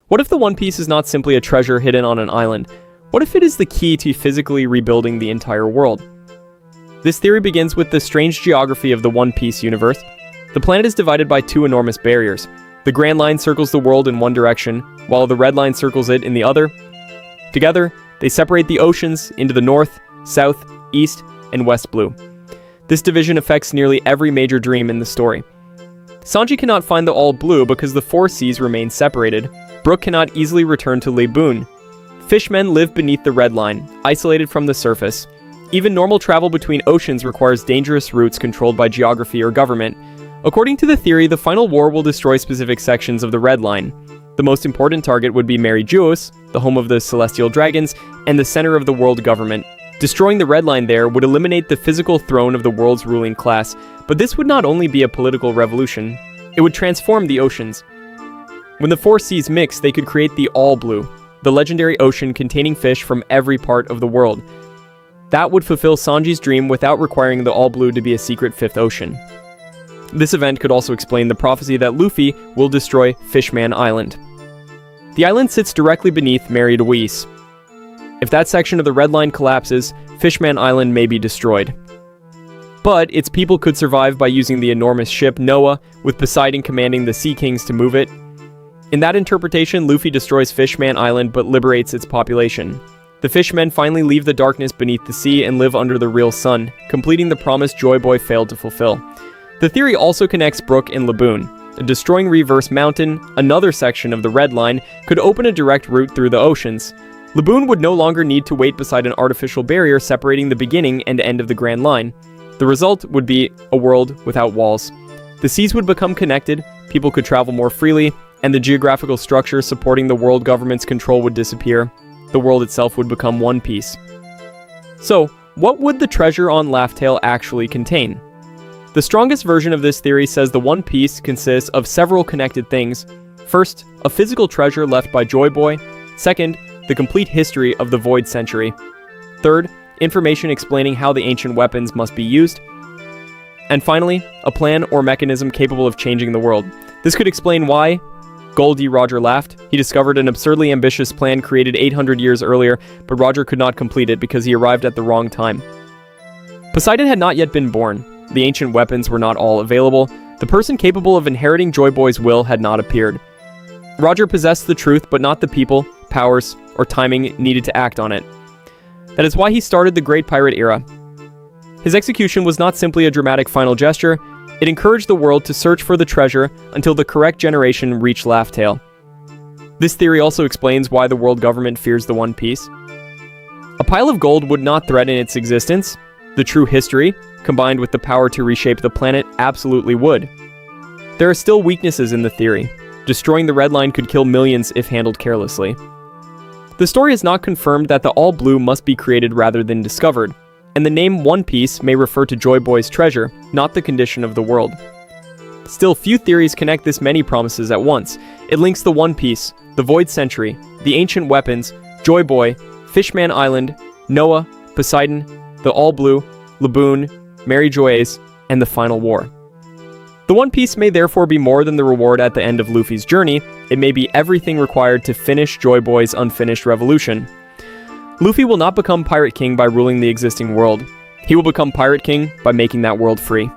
What if the One Piece is not simply a treasure hidden on an island? What if it is the key to physically rebuilding the entire world? This theory begins with the strange geography of the One Piece universe. The planet is divided by two enormous barriers. The Grand Line circles the world in one direction, while the Red Line circles it in the other. Together, they separate the oceans into the North, South, East, and West Blue. This division affects nearly every major dream in the story. Sanji cannot find the All Blue because the four seas remain separated. Brook cannot easily return to Leibun. Fishmen live beneath the Red Line, isolated from the surface. Even normal travel between oceans requires dangerous routes controlled by geography or government. According to the theory, the final war will destroy specific sections of the Red Line. The most important target would be Mary Geoise, the home of the Celestial Dragons, and the center of the world government. Destroying the Red Line there would eliminate the physical throne of the world's ruling class, but this would not only be a political revolution, it would transform the oceans. When the four seas mix, they could create the All Blue, the legendary ocean containing fish from every part of the world. That would fulfill Sanji's dream without requiring the All Blue to be a secret fifth ocean. This event could also explain the prophecy that Luffy will destroy Fishman Island. The island sits directly beneath Mary Geoise. If that section of the Red Line collapses, Fishman Island may be destroyed. But its people could survive by using the enormous ship Noah, with Poseidon commanding the Sea Kings to move it. In that interpretation, Luffy destroys Fishman Island but liberates its population. The fishmen finally leave the darkness beneath the sea and live under the real sun, completing the promise Joy Boy failed to fulfill. The theory also connects Brook and Leibun. Destroying Reverse Mountain, another section of the Red Line, could open a direct route through the oceans. Leibun would no longer need to wait beside an artificial barrier separating the beginning and end of the Grand Line. The result would be a world without walls. The seas would become connected, people could travel more freely, and the geographical structure supporting the world government's control would disappear. The world itself would become one piece. So, what would the treasure on Laugh-Tale actually contain? The strongest version of this theory says the One Piece consists of several connected things. First, a physical treasure left by Joy Boy. Second, the complete history of the Void Century. Third, information explaining how the ancient weapons must be used. And finally, a plan or mechanism capable of changing the world. This could explain why Goldie Roger laughed. He discovered an absurdly ambitious plan created 800 years earlier, but Roger could not complete it because he arrived at the wrong time. Poseidon had not yet been born. The ancient weapons were not all available. The person capable of inheriting Joy Boy's will had not appeared. Roger possessed the truth, but not the people, powers, or timing needed to act on it. That is why he started the Great Pirate Era. His execution was not simply a dramatic final gesture, it encouraged the world to search for the treasure until the correct generation reached Laugh-Tale. This theory also explains why the world government fears the One Piece. A pile of gold would not threaten its existence. The true history, combined with the power to reshape the planet, absolutely would. There are still weaknesses in the theory. Destroying the Red Line could kill millions if handled carelessly. The story has not confirmed that the All Blue must be created rather than discovered, and the name One Piece may refer to Joy Boy's treasure, not the condition of the world. Still, few theories connect this many promises at once. It links the One Piece, the Void Century, the ancient weapons, Joy Boy, Fishman Island, Noah, Poseidon, the All Blue, Leibun, Mary Geoise, and the final war. The One Piece may therefore be more than the reward at the end of Luffy's journey. It may be everything required to finish Joy Boy's unfinished revolution. Luffy will not become Pirate King by ruling the existing world. He will become Pirate King by making that world free.